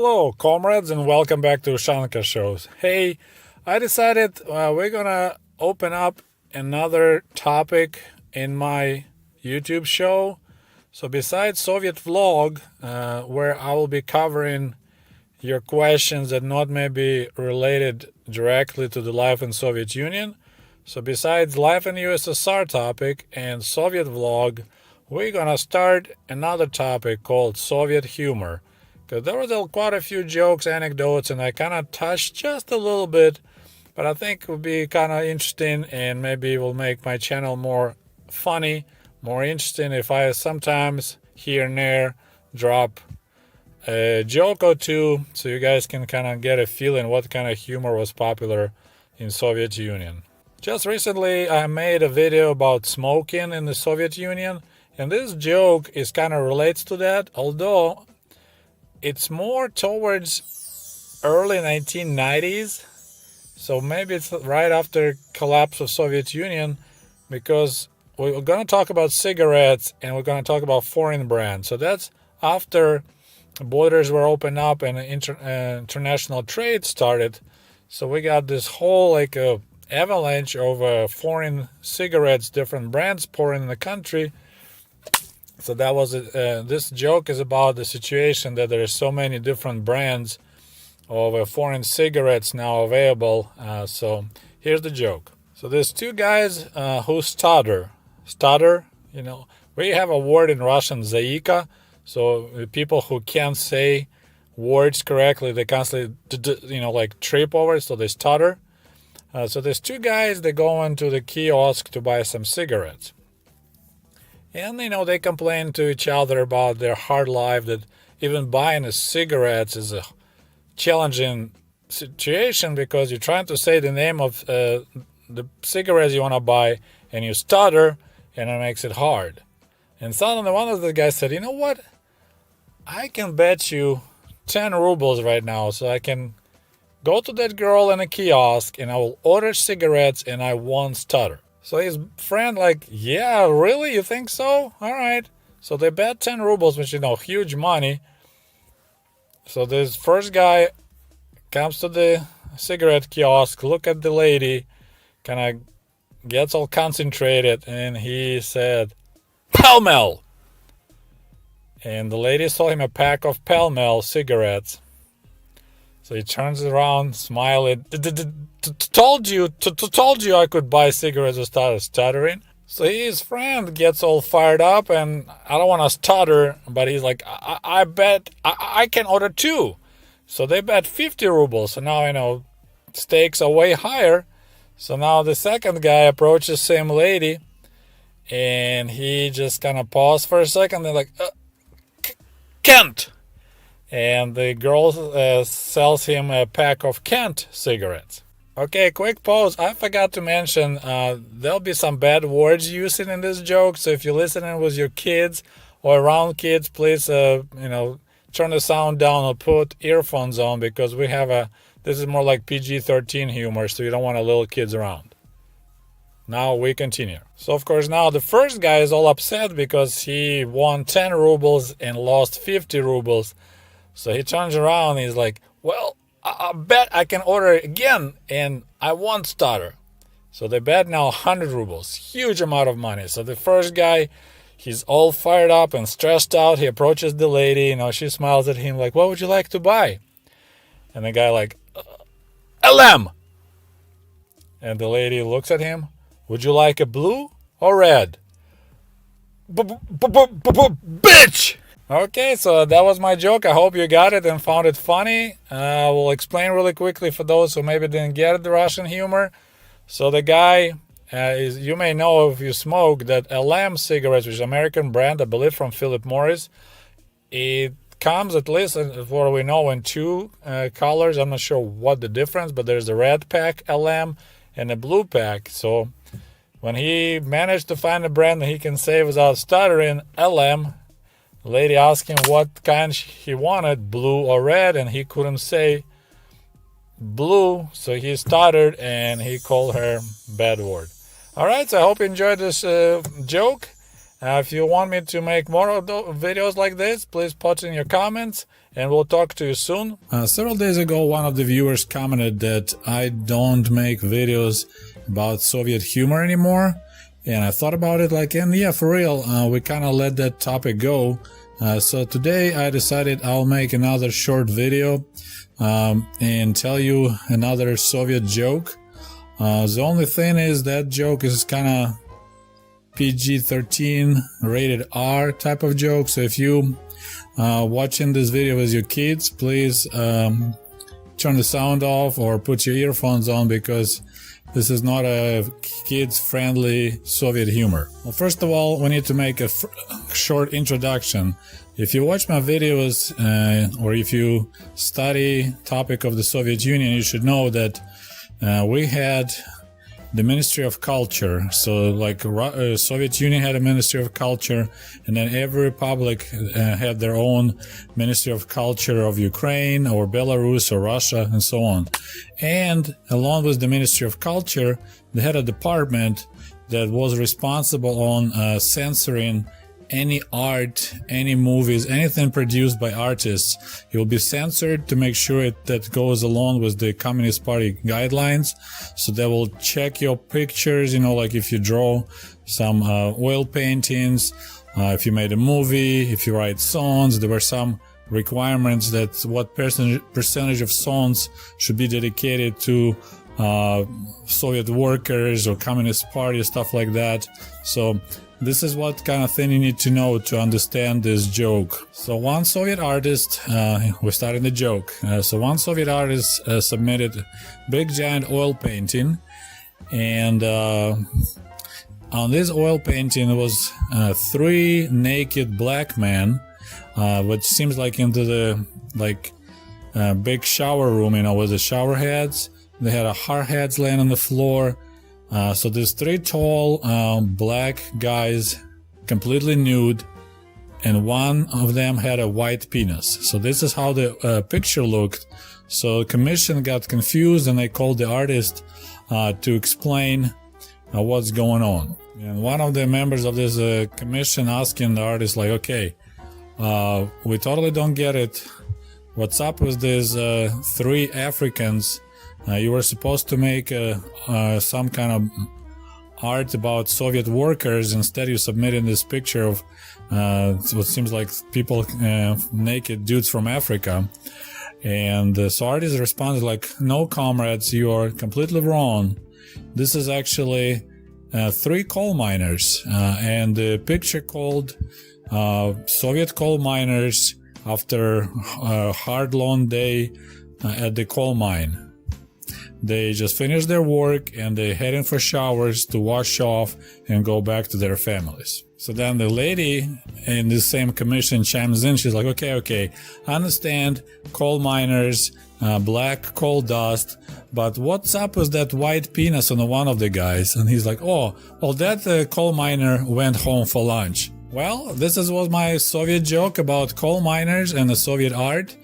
Hello, comrades, and welcome back to Ushanka Shows. Hey, I decided we're gonna open up another topic in my YouTube show. So, besides Soviet vlog, where I will be covering your questions that not maybe related directly to the life in Soviet Union. So, besides life in USSR topic and Soviet vlog, we're gonna start another topic called Soviet humor. Because there was quite a few jokes, anecdotes, and I kind of touched just a little bit, but I think it would be kind of interesting and maybe it will make my channel more funny, more interesting if I sometimes here and there drop a joke or two so you guys can kind of get a feeling what kind of humor was popular in Soviet Union. Just recently I made a video about smoking in the Soviet Union, and this joke is kind of relates to that, although it's more towards early 1990s, so maybe it's right after collapse of Soviet Union, because we're going to talk about cigarettes and we're going to talk about foreign brands. So that's after borders were opened up and international trade started. So we got this whole avalanche of foreign cigarettes, different brands pouring in the country. So that was this joke is about the situation that there are so many different brands of foreign cigarettes now available. So here's the joke. So there's two guys who stutter. We have a word in Russian, zaika. So the people who can't say words correctly, they constantly, trip over it, so they stutter. So there's two guys, they go into the kiosk to buy some cigarettes. And, they complain to each other about their hard life, that even buying cigarettes is a challenging situation because you're trying to say the name of the cigarettes you want to buy and you stutter and it makes it hard. And suddenly one of the guys said, you know what? I can bet you 10 rubles right now so I can go to that girl in a kiosk and I will order cigarettes and I won't stutter. So his friend yeah, really? You think so? All right. So they bet 10 rubles, which, huge money. So this first guy comes to the cigarette kiosk, look at the lady, kind of gets all concentrated, and he said, Pall Mall! And the lady saw him a pack of Pall Mall cigarettes. So he turns around, smiling. Told you I could buy cigarettes and started stuttering. So his friend gets all fired up, and I don't want to stutter, but he's like, I bet I can order two. So they bet 50 rubles. So now, stakes are way higher. So now the second guy approaches the same lady, and he just kind of paused for a second. They're like, Kent. And the girl sells him a pack of Kent cigarettes. Okay, quick pause. I forgot to mention there'll be some bad words used in this joke. So if you're listening with your kids or around kids, please, turn the sound down or put earphones on because this is more like PG-13 humor, so you don't want little kids around. Now we continue. So of course now the first guy is all upset because he won 10 rubles and lost 50 rubles. So he turns around and he's like, well, I bet I can order it again and I won't stutter. So they bet now 100 rubles, huge amount of money. So the first guy, he's all fired up and stressed out. He approaches the lady, she smiles at him like, what would you like to buy? And the guy LM. And the lady looks at him, would you like a blue or red? Bitch! Okay, so that was my joke. I hope you got it and found it funny. I will explain really quickly for those who maybe didn't get the Russian humor. So the guy you may know if you smoke that LM cigarettes, which is an American brand, I believe from Philip Morris. It comes at least, as what we know, in two colors. I'm not sure what the difference, but there's a red pack LM and a blue pack. So when he managed to find a brand that he can say without stuttering, LM, the lady asked him what kind he wanted, blue or red, and he couldn't say blue, so he stuttered and he called her bad word. All right, so I hope you enjoyed this joke. If you want me to make more of videos like this, please put in your comments and we'll talk to you soon. Several days ago, one of the viewers commented that I don't make videos about Soviet humor anymore. And I thought about it like, and yeah, for real, we kind of let that topic go. So today I decided I'll make another short video and tell you another Soviet joke. The only thing is that joke is kind of PG-13 rated R type of joke. So if you watching this video with your kids, please turn the sound off or put your earphones on, because this is not a kids-friendly Soviet humor. Well, first of all, we need to make a short introduction. If you watch my videos or if you study topic of the Soviet Union, you should know that we had the Ministry of Culture. So like Soviet Union had a Ministry of Culture, and then every republic had their own Ministry of Culture of Ukraine or Belarus or Russia and so on. And along with the Ministry of Culture, they had a department that was responsible on censoring any art, any movies, anything produced by artists. It will be censored to make sure that goes along with the Communist Party guidelines. So they will check your pictures, like if you draw some oil paintings, if you made a movie, if you write songs. There were some requirements that what percentage of songs should be dedicated to Soviet workers or Communist Party, stuff like that. So this is what kind of thing you need to know to understand this joke. So one Soviet artist, we're starting the joke. So one Soviet artist submitted big giant oil painting, and on this oil painting was 3 naked black men, which seems like into the big shower room, with the shower heads. They had hard heads laying on the floor. So there's 3 tall black guys, completely nude, and one of them had a white penis. So this is how the picture looked. So the commission got confused, and they called the artist to explain what's going on. And one of the members of this commission asking the artist, like, okay, we totally don't get it. What's up with these 3 Africans? You were supposed to make some kind of art about Soviet workers. Instead, you submitted this picture of what seems like people, naked dudes from Africa. And so artist responded like, no, comrades, you are completely wrong. This is actually 3 coal miners. And the picture called Soviet coal miners after a hard, long day at the coal mine. They just finished their work and they're heading for showers to wash off and go back to their families. So then the lady in the same commission chimes in. She's like, okay, I understand coal miners, black coal dust, but what's up with that white penis on one of the guys? And he's like, well, that coal miner went home for lunch. Well, this was my Soviet joke about coal miners and the Soviet art.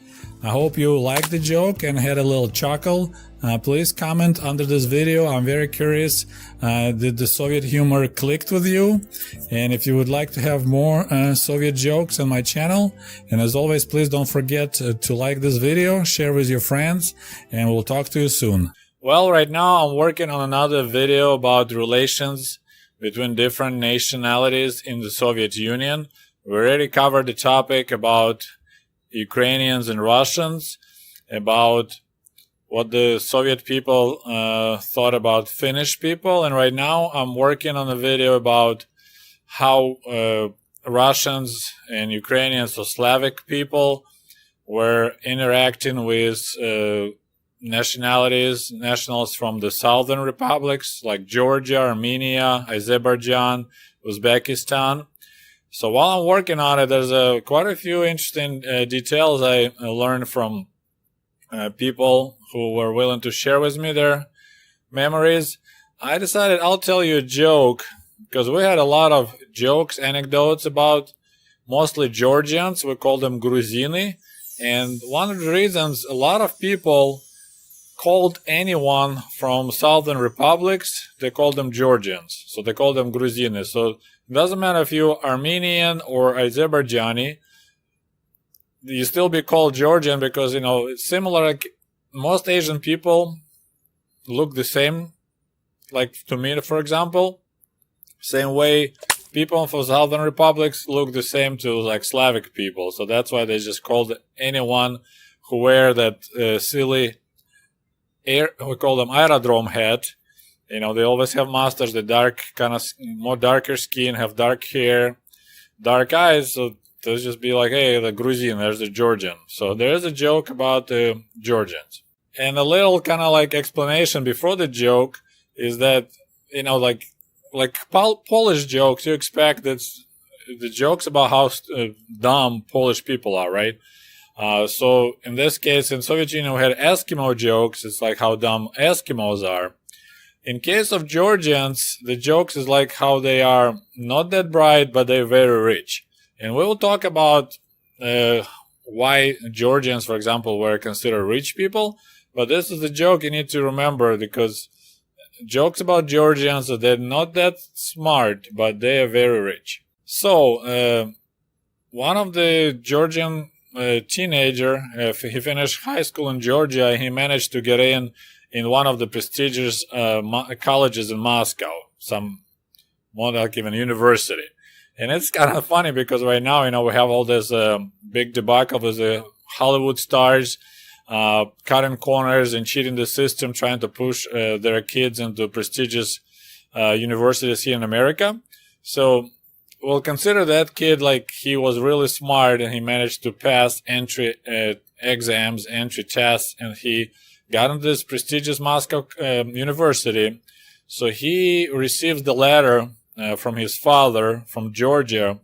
I hope you liked the joke and had a little chuckle. Please comment under this video. I'm very curious. Did the Soviet humor clicked with you? And if you would like to have more Soviet jokes on my channel, and as always, please don't forget to like this video, share with your friends, and we'll talk to you soon. Well, right now I'm working on another video about relations between different nationalities in the Soviet Union. We already covered the topic about Ukrainians and Russians, about what the Soviet people thought about Finnish people, and right now I'm working on a video about how Russians and Ukrainians or Slavic people were interacting with nationals from the southern republics like Georgia, Armenia, Azerbaijan, Uzbekistan. So while I'm working on it, there's quite a few interesting details I learned from people who were willing to share with me their memories. I decided I'll tell you a joke, because we had a lot of jokes, anecdotes about mostly Georgians. We call them Grozini. And one of the reasons a lot of people called anyone from southern republics, they call them Georgians. So they call them Grozini. So it doesn't matter if you're Armenian or Azerbaijani, you still be called Georgian because, it's similar. Like most Asian people look the same. Like to me, for example, same way people from southern republics look the same to like Slavic people. So that's why they just called anyone who wear that silly we call them aerodrome hat. They always have mustache, the dark, kind of more darker skin, have dark hair, dark eyes. So they'll just be like, hey, the Gruzin, there's the Georgian. So there is a joke about the Georgians. And a little kind of like explanation before the joke is that, like Polish jokes, you expect that the jokes about how dumb Polish people are, right? So in this case, in Soviet Union, we had Eskimo jokes. It's like how dumb Eskimos are. In case of Georgians, the jokes is like how they are not that bright, but they're very rich. And we will talk about why Georgians, for example, were considered rich people. But this is the joke you need to remember, because jokes about Georgians, they're not that smart, but they are very rich. So one of the Georgian teenager, he finished high school in Georgia. He managed to get in one of the prestigious colleges in Moscow, some more like even university. And it's kind of funny because right now, we have all this big debacle with the Hollywood stars cutting corners and cheating the system, trying to push their kids into prestigious universities here in America. So we'll consider that kid like he was really smart and he managed to pass entry exams, entry tests, and he got into this prestigious Moscow university. So he received the letter from his father from Georgia.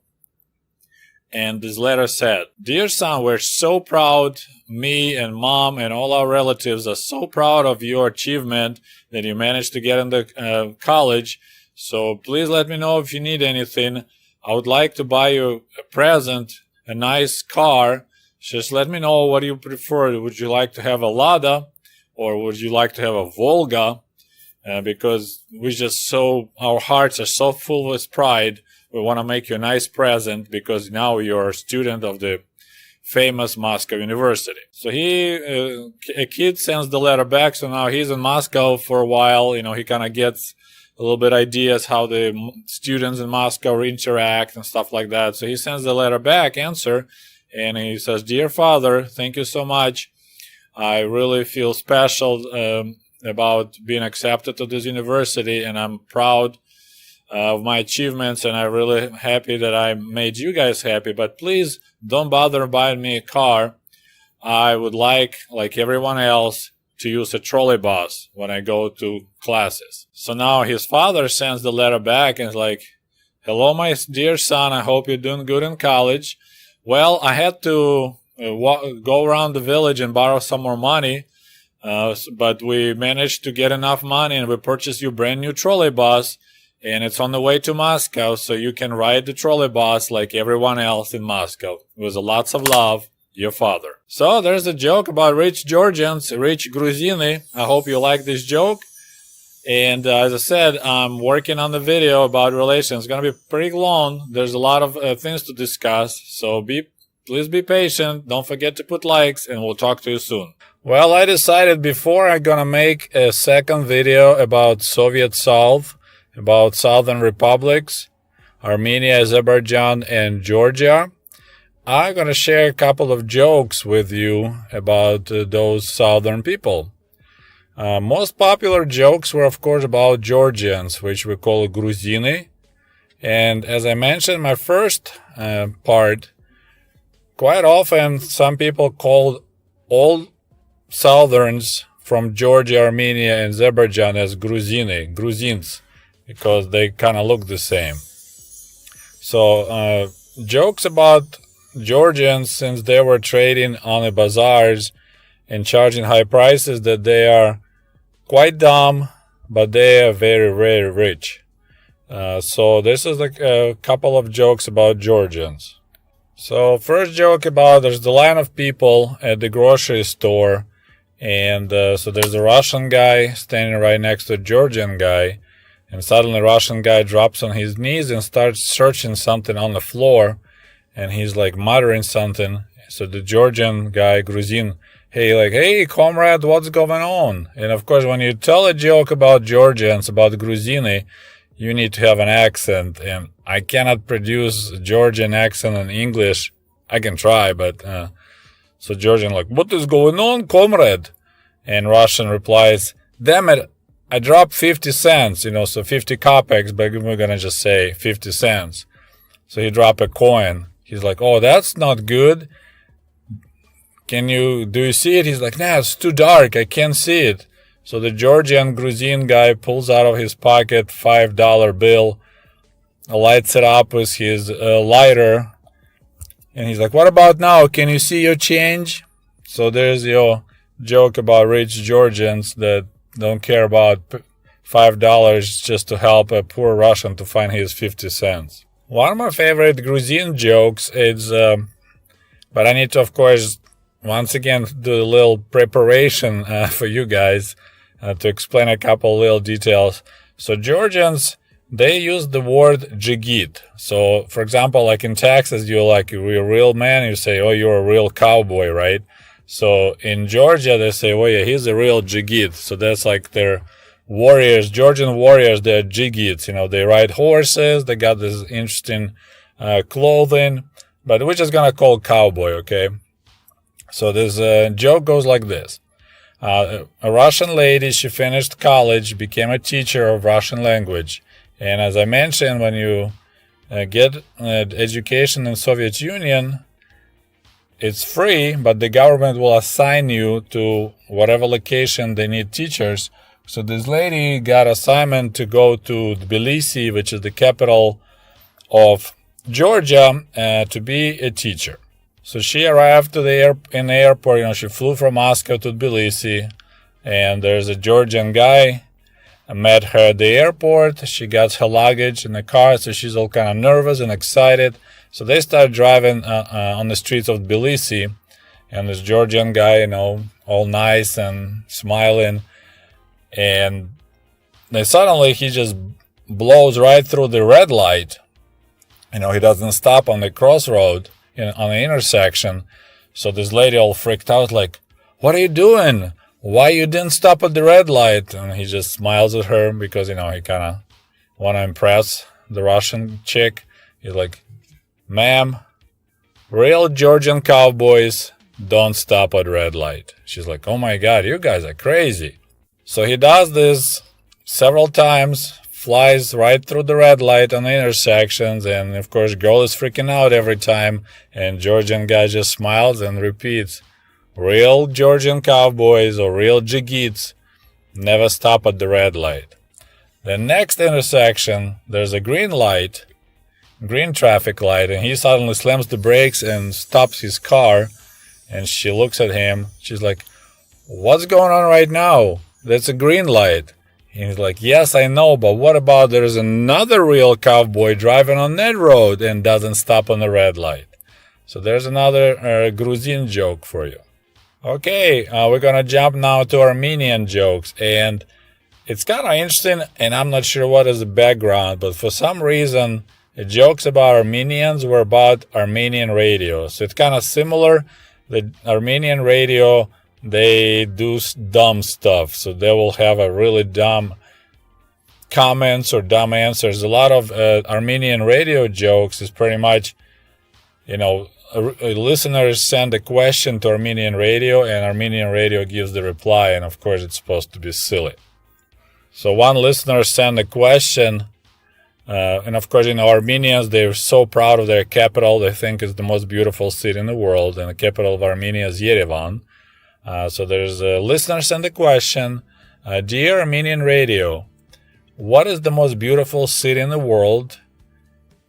And this letter said, "Dear son, we're so proud. Me and mom and all our relatives are so proud of your achievement that you managed to get into college. So please let me know if you need anything. I would like to buy you a present, a nice car. Just let me know what you prefer. Would you like to have a Lada or would you like to have a Volga? Because our hearts are so full with pride. We want to make you a nice present because now you're a student of the famous Moscow University." So a kid sends the letter back. So now he's in Moscow for a while. He kind of gets a little bit ideas how the students in Moscow interact and stuff like that. So he sends the letter back, answer, and he says, "Dear father, thank you so much. I really feel special about being accepted to this university, and I'm proud of my achievements, and I'm really happy that I made you guys happy. But please don't bother buying me a car. I would like everyone else, to use a trolley bus when I go to classes." So now his father sends the letter back and is like, "Hello, my dear son. I hope you're doing good in college. Well, I had to go around the village and borrow some more money, but we managed to get enough money and we purchased you a brand new trolley bus. And it's on the way to Moscow, so you can ride the trolley bus like everyone else in Moscow. With lots of love, your father." So there's a joke about rich Georgians, rich Gruzini. I hope you like this joke. And as I said, I'm working on the video about relations. It's going to be pretty long. There's a lot of things to discuss. So please be patient. Don't forget to put likes, and we'll talk to you soon. Well, I decided before I'm going to make a second video about Soviet South, about southern republics, Armenia, Azerbaijan, and Georgia, I'm going to share a couple of jokes with you about those southern people. Most popular jokes were, of course, about Georgians, which we call Gruzini. And as I mentioned in my first part, quite often some people call all southerns from Georgia, Armenia, and Azerbaijan as Gruzins, because they kind of look the same. So jokes about Georgians, since they were trading on the bazaars and charging high prices, that they are quite dumb, but they are very, very rich. So this is a couple of jokes about Georgians. So first joke about, there's the line of people at the grocery store, And so there's a Russian guy standing right next to a Georgian guy, and suddenly the Russian guy drops on his knees and starts searching something on the floor, and he's like muttering something. So the Georgian guy, Grozini, hey, comrade, what's going on? And of course, when you tell a joke about Georgians, about Grozini, you need to have an accent, and I cannot produce a Georgian accent in English. I can try, but so Georgian like, what is going on, comrade? And Russian replies, damn it, I dropped 50 cents, so 50 kopecks, but we're gonna just say 50 cents. So he dropped a coin. He's like, oh, that's not good. Do you see it? He's like, nah, it's too dark. I can't see it. So the Georgian Grozini guy pulls out of his pocket $5 bill, lights it up with his lighter, and he's like, what about now? Can you see your change? So there's your joke about rich Georgians that don't care about $5 just to help a poor Russian to find his 50 cents. One of my favorite Grozini jokes is, but I need to, of course, once again do a little preparation for you guys to explain a couple little details. So Georgians, they use the word jigit. So, for example, like in Texas, you're a real man, you say, oh, you're a real cowboy, right? So in Georgia, they say, oh yeah, he's a real jigit. So that's like their warriors, Georgian warriors, they're jigits. They ride horses, they got this interesting clothing, but we're just gonna call cowboy, okay? So this joke goes like this. A Russian lady, she finished college, became a teacher of Russian language. And as I mentioned, when you get education in Soviet Union, it's free, but the government will assign you to whatever location they need teachers. So this lady got assignment to go to Tbilisi, which is the capital of Georgia, to be a teacher. So she arrived in the airport. She flew from Moscow to Tbilisi, and there's a Georgian guy met her at the airport. She got her luggage in the car, so she's all kind of nervous and excited. So they start driving on the streets of Tbilisi, and this Georgian guy, all nice and smiling, and then suddenly he just blows right through the red light. He doesn't stop on the crossroad, on the intersection. So this lady all freaked out, like, what are you doing? Why you didn't stop at the red light? And he just smiles at her because, he kind of want to impress the Russian chick. He's like, ma'am, real Georgian cowboys don't stop at red light. She's like, oh my God, you guys are crazy. So he does this several times, flies right through the red light on the intersections, and of course girl is freaking out every time, and Georgian guy just smiles and repeats, real Georgian cowboys or real jigits never stop at the red light. The next intersection, there's a green traffic light, and he suddenly slams the brakes and stops his car, and she looks at him. She's like, what's going on right now? That's a green light. And he's like, yes, I know, but what about there's another real cowboy driving on that road and doesn't stop on the red light? So there's another Grozini joke for you. Okay, we're gonna jump now to Armenian jokes, and it's kind of interesting, and I'm not sure what is the background, but for some reason, the jokes about Armenians were about Armenian radio. So it's kind of similar. The Armenian radio, they do dumb stuff, so they will have a really dumb comments or dumb answers. A lot of Armenian radio jokes is pretty much, listeners send a question to Armenian radio, and Armenian radio gives the reply, and of course it's supposed to be silly. So one listener sent a question, and of course, Armenians, they're so proud of their capital. They think it's the most beautiful city in the world, and the capital of Armenia is Yerevan. So there's a listener sent a question, dear Armenian radio, what is the most beautiful city in the world,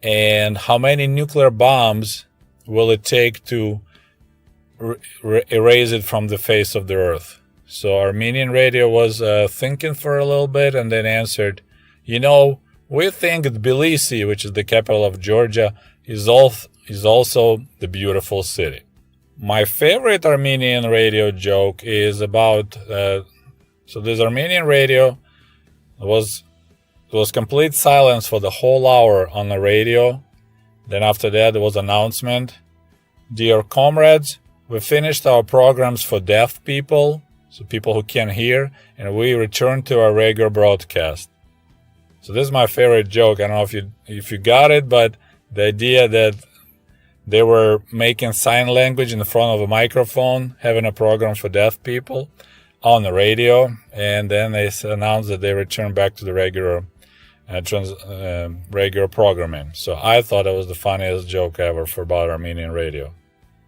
and how many nuclear bombs will it take to erase it from the face of the earth? So Armenian radio was thinking for a little bit and then answered, we think Tbilisi, which is the capital of Georgia, is also the beautiful city. My favorite Armenian radio joke is about so this Armenian radio was complete silence for the whole hour on the radio. Then after that there was announcement. Dear comrades, we finished our programs for deaf people, so people who can't hear, and we return to our regular broadcast. So this is my favorite joke. I don't know if you got it, but the idea that they were making sign language in front of a microphone, having a program for deaf people on the radio, and then they announced that they returned back to the regular programming. So I thought it was the funniest joke ever for about Armenian radio.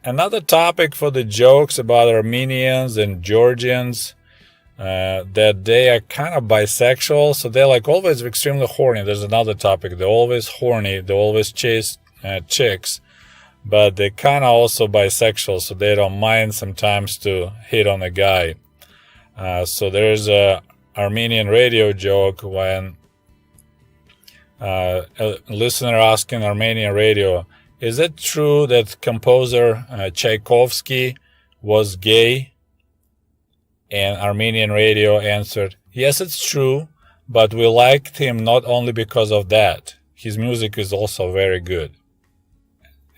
Another topic for the jokes about Armenians and Georgians, that they are kind of bisexual, so they're like always extremely horny. There's another topic. They're always horny. They always chase chicks, but they're kind of also bisexual, so they don't mind sometimes to hit on a guy. So there's a Armenian radio joke when a listener asking Armenian radio, is it true that composer Tchaikovsky was gay? And Armenian radio answered, yes, it's true, but we liked him not only because of that. His music is also very good.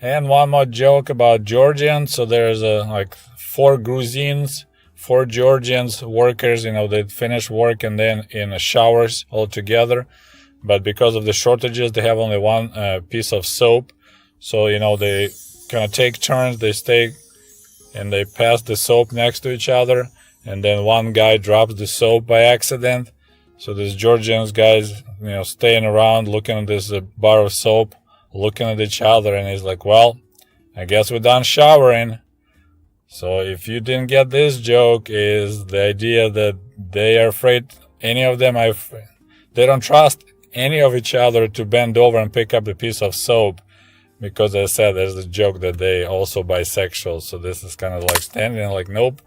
And one more joke about Georgians. So there's like 4 Grozins, 4 Georgians workers, they finish work and then in showers all together. But because of the shortages, they have only one piece of soap. So, they kind of take turns. They stay and they pass the soap next to each other. And then one guy drops the soap by accident. So these Georgians guys, staying around looking at this bar of soap, looking at each other. And he's like, well, I guess we're done showering. So if you didn't get this joke, is the idea that they are afraid, any of them they don't trust any of each other to bend over and pick up a piece of soap, because as I said, there's a joke that they also bisexual. So this is kind of like standing like, nope,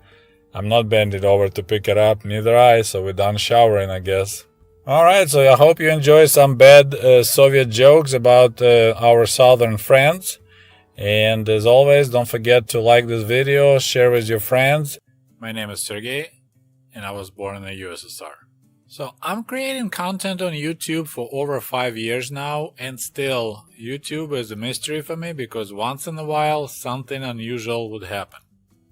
I'm not bending over to pick it up, neither I, so we're done showering, I guess. Alright, so I hope you enjoy some bad Soviet jokes about our southern friends. And as always, don't forget to like this video, share with your friends. My name is Sergey, and I was born in the USSR. So I'm creating content on YouTube for over 5 years now, and still, YouTube is a mystery for me because once in a while something unusual would happen.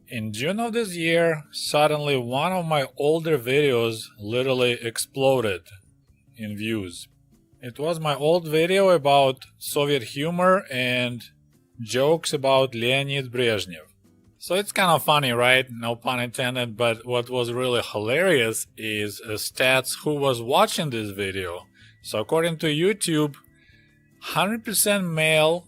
In June of this year, suddenly one of my older videos literally exploded in views. It was my old video about Soviet humor and jokes about Leonid Brezhnev. So it's kind of funny, right? No pun intended, but what was really hilarious is stats who was watching this video. So according to YouTube, 100% male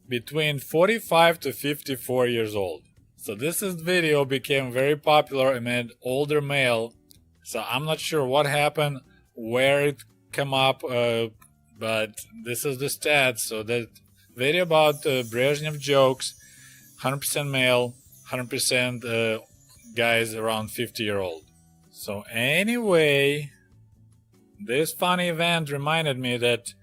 between 45 to 54 years old. So this video became very popular among older male. So I'm not sure what happened, where it came up, but this is the stats. So that video about Brezhnev jokes, 100% male, 100% guys around 50-year-old. So anyway, this funny event reminded me that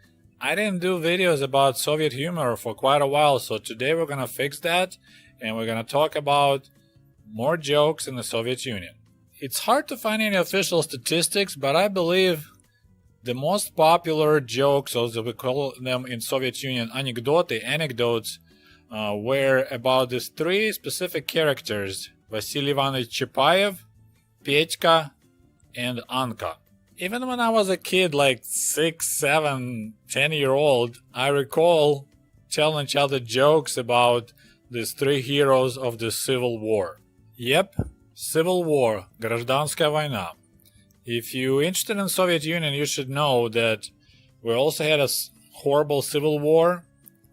I didn't do videos about Soviet humor for quite a while. So today we're gonna fix that, and we're gonna talk about more jokes in the Soviet Union. It's hard to find any official statistics, but I believe the most popular jokes, as we call them in Soviet Union, anecdotes, were about these 3 specific characters: Vasily Ivanovic Chapayev, Petька, and Anka. Even when I was a kid, like 6, 7, 10-year-old, I recall telling each other jokes about these 3 heroes of the Civil War. Yep, Civil War, Гражданская война. If you're interested in Soviet Union, you should know that we also had a horrible civil war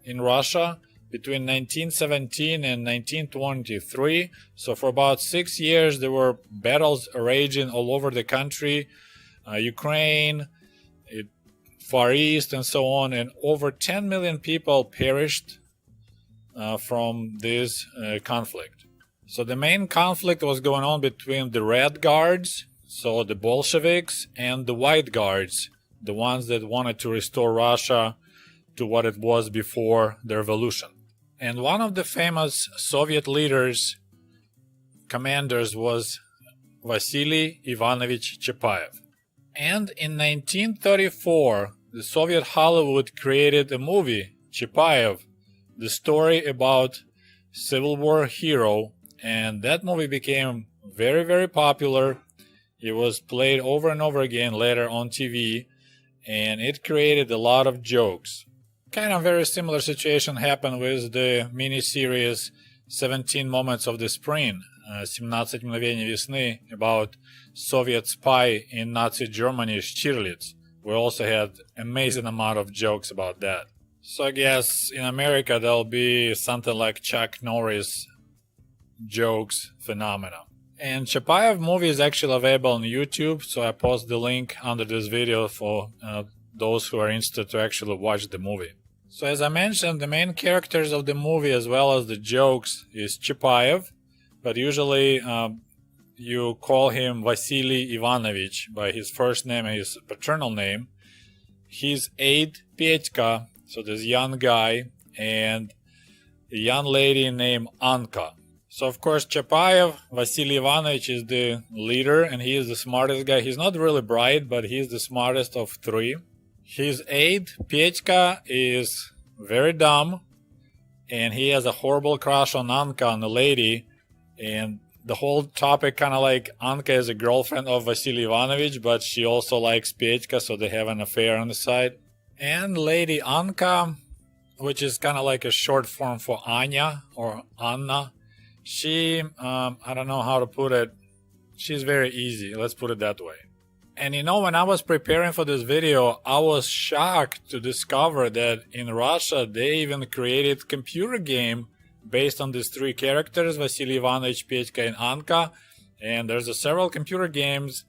in Russia between 1917 and 1923. So for about 6 years, there were battles raging all over the country, Ukraine, Far East, and so on. And over 10 million people perished from this conflict. So the main conflict was going on between the Red Guards, so the Bolsheviks, and the White Guards, the ones that wanted to restore Russia to what it was before the revolution. And one of the famous Soviet commanders was Vasily Ivanovic Chapayev. And in 1934, the Soviet Hollywood created a movie, Chapayev, the story about Civil War hero, and that movie became very, very popular. It was played over and over again later on TV, and it created a lot of jokes. Kind of very similar situation happened with the miniseries 17 Moments of the Spring, 17 мгновений весны, about Soviet spy in Nazi Germany, Stirlitz. We also had amazing amount of jokes about that. So I guess in America there'll be something like Chuck Norris jokes phenomena. And Chapayev movie is actually available on YouTube, so I post the link under this video for those who are interested to actually watch the movie. So as I mentioned, the main characters of the movie as well as the jokes is Chapayev, but usually you call him Vasily Ivanovic by his first name and his paternal name. His aide Petька, so this young guy, and a young lady named Anka. So of course Chapayev, Vasily Ivanovic, is the leader and he is the smartest guy. He's not really bright, but he's the smartest of three. His aide Petька is very dumb and he has a horrible crush on Anka, on the lady, and the whole topic kind of like Anka is a girlfriend of Vasily Ivanovic, but she also likes Petька, so they have an affair on the side. And Lady Anka, which is kind of like a short form for Anya or Anna, she, I don't know how to put it, she's very easy, let's put it that way. And you know, when I was preparing for this video, I was shocked to discover that in Russia they even created a computer game based on these three characters, Vasily Ivanovic, Petька, and Anka. And there's several computer games,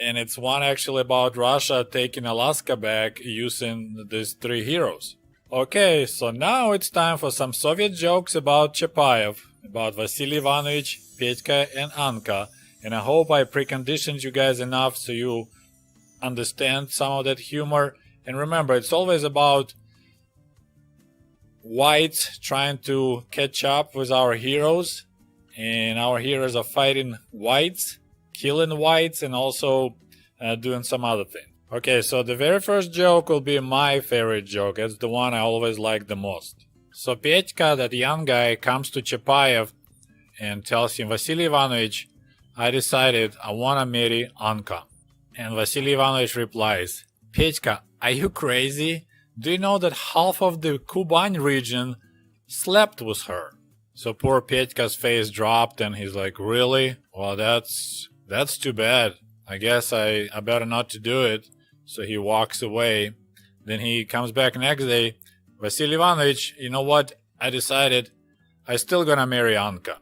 and it's one actually about Russia taking Alaska back using these three heroes. Okay, so now it's time for some Soviet jokes about Chapayev, about Vasily Ivanovic, Petька, and Anka. And I hope I preconditioned you guys enough so you understand some of that humor. And remember, it's always about whites trying to catch up with our heroes, and our heroes are fighting whites, killing whites, and also doing some other thing. Okay, so the very first joke will be my favorite joke. It's the one I always like the most. So Petьka, that young guy, comes to Chapayev and tells him, Vasily Ivanovic, I decided I want to marry Anka. And Vasily Ivanovic replies, Petьka, are you crazy? Do you know that half of the Kuban region slept with her? So poor Petьka's face dropped and he's like, really? Well, that's too bad. I guess I better not to do it. So he walks away. Then he comes back next day. Vasily Ivanovic, you know what? I decided I still gonna marry Anka.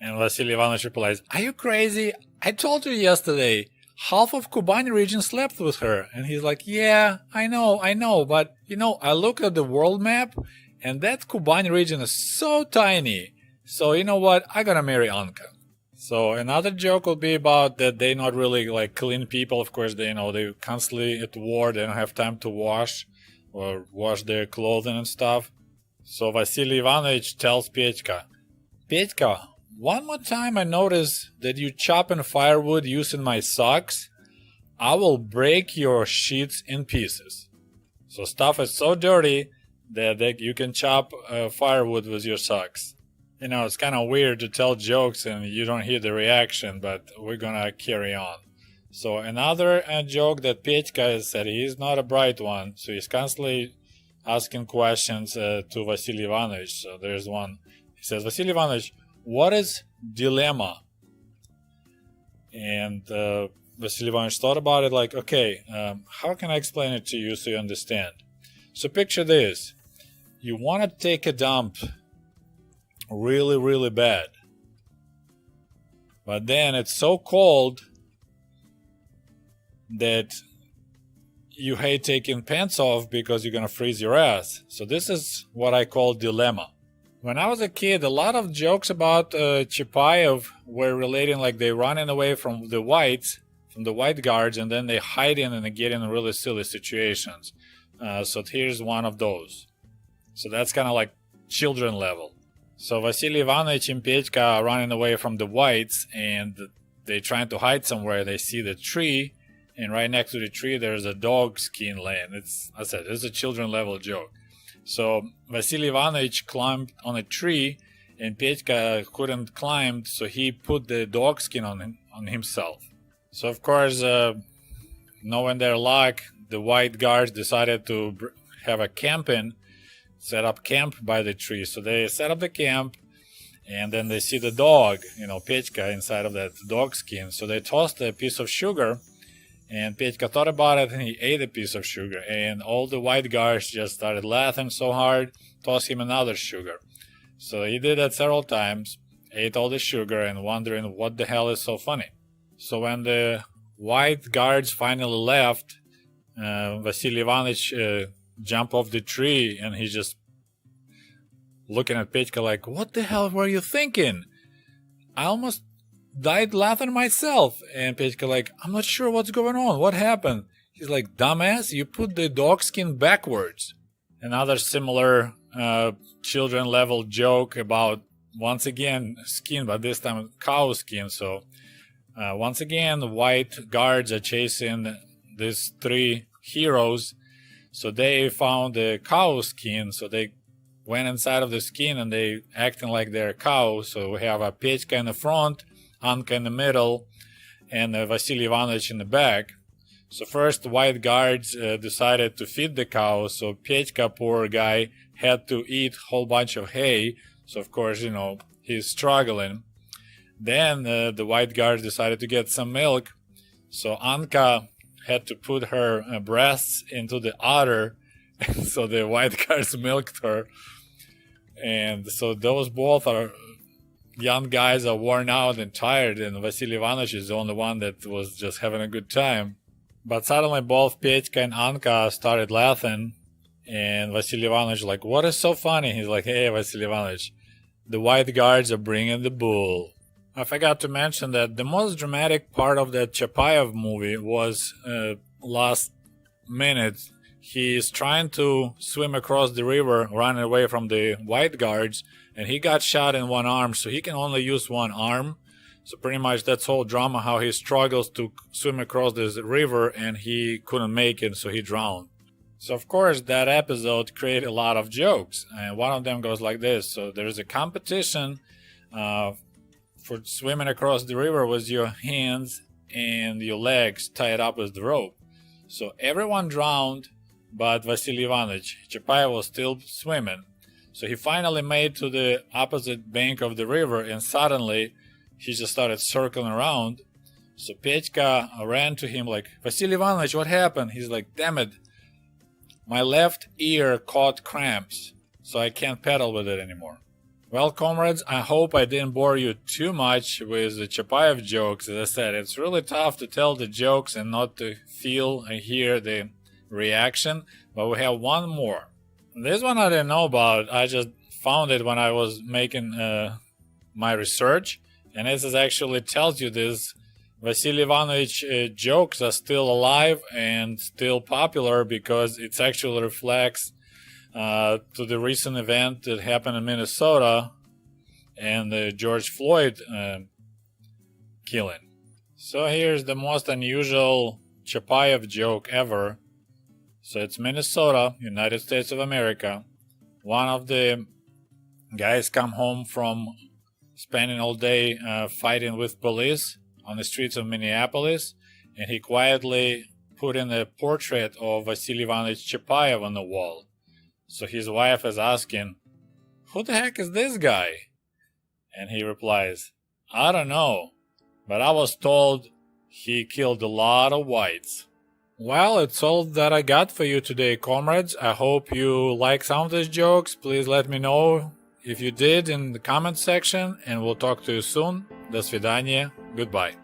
And Vasily Ivanovic replies, are you crazy? I told you yesterday. Half of Kuban region slept with her. And he's like, yeah, I know, but you know, I looked at the world map and that Kuban region is so tiny. So you know what? I gotta marry Anka. So another joke will be about that they're not really like clean people. Of course, they're constantly at war. They don't have time to wash or wash their clothing and stuff. So Vasily Ivanovic tells Petьka, Petьka, one more time I notice that you chopping firewood using my socks, I will break your sheets in pieces. So stuff is so dirty that you can chop firewood with your socks. You know, it's kind of weird to tell jokes and you don't hear the reaction, but we're gonna carry on. So another joke that Petьka said, he's not a bright one, so he's constantly asking questions to Vasily Ivanovic. So there's one. He says, Vasily Ivanovic, what is dilemma? And Vasily Ivanovic thought about it like, okay, how can I explain it to you so you understand? So picture this. You want to take a dump really, really bad. But then it's so cold that you hate taking pants off because you're going to freeze your ass. So this is what I call dilemma. When I was a kid, a lot of jokes about Chapayev were relating like they running away from the whites, from the white guards, and then they hide in and they get in really silly situations. So here's one of those. So that's kind of like children level. So Vasily Ivanovic and Petya are running away from the whites, and they're trying to hide somewhere. They see the tree, and right next to the tree there's a dog skin laying. It's a children level joke. So Vasily Ivanovic climbed on a tree, and Petya couldn't climb, so he put the dog skin on himself. So of course, knowing their luck, the white guards decided to have a set up camp by the tree. So they set up the camp, and then they see the dog, Petya, inside of that dog skin. So they tossed a piece of sugar, and Petya thought about it, and he ate a piece of sugar. And all the white guards just started laughing so hard, tossed him another sugar. So he did that several times, ate all the sugar, and wondering what the hell is so funny. So when the white guards finally left, Vasily Ivanovic jumped off the tree, and he's just looking at Petya like, what the hell were you thinking? I almost died laughing myself. And Petya like, I'm not sure what's going on. What happened? He's like, dumbass, you put the dog skin backwards. Another similar children level joke about, once again, skin, but this time cow skin. So once again, the white guards are chasing these three heroes. So they found the cow skin, so they went inside of the skin, and they acting like they're cow. So we have a Petya in the front, Anka in the middle, and Vasily Ivanovic in the back. So first, the white guards decided to feed the cow. So Petya, poor guy, had to eat a whole bunch of hay. So of course, he's struggling. Then the white guards decided to get some milk. So Anka had to put her breasts into the udder, so the white guards milked her. And so those both are young guys are worn out and tired, and Vasily Ivanovic is the only one that was just having a good time. But suddenly both Petya and Anka started laughing, and Vasily Ivanovic like, what is so funny? He's like, hey, Vasily Ivanovic, the white guards are bringing the bull. I forgot to mention that the most dramatic part of that Chapayev movie was last minute. He is trying to swim across the river, running away from the white guards, and he got shot in one arm, so he can only use one arm. So pretty much that's whole drama, how he struggles to swim across this river, and he couldn't make it, so he drowned. So of course that episode created a lot of jokes, and one of them goes like this. So there's a competition for swimming across the river with your hands and your legs tied up with the rope. So everyone drowned, but Vasily Ivanovic. Chapayev was still swimming. So he finally made to the opposite bank of the river, and suddenly he just started circling around. So Petya ran to him like, Vasily Ivanovic, what happened? He's like, damn it, my left ear caught cramps, so I can't pedal with it anymore. Well, comrades, I hope I didn't bore you too much with the Chapayev jokes. As I said, it's really tough to tell the jokes and not to feel and hear the reaction, but we have one more. This one I didn't know about. I just found it when I was making my research, and this is actually tells you this. Vasily Ivanovic jokes are still alive and still popular because it actually reflects to the recent event that happened in Minnesota and the George Floyd killing. So here's the most unusual Chapayev joke ever. So it's Minnesota, United States of America. One of the guys come home from spending all day fighting with police on the streets of Minneapolis, and he quietly put in a portrait of Vasily Ivanovic Chapayev on the wall. So his wife is asking, who the heck is this guy? And he replies, I don't know, but I was told he killed a lot of whites. Well, it's all that I got for you today, comrades. I hope you like some of these jokes. Please let me know if you did in the comment section, and we'll talk to you soon. До свидания. Goodbye.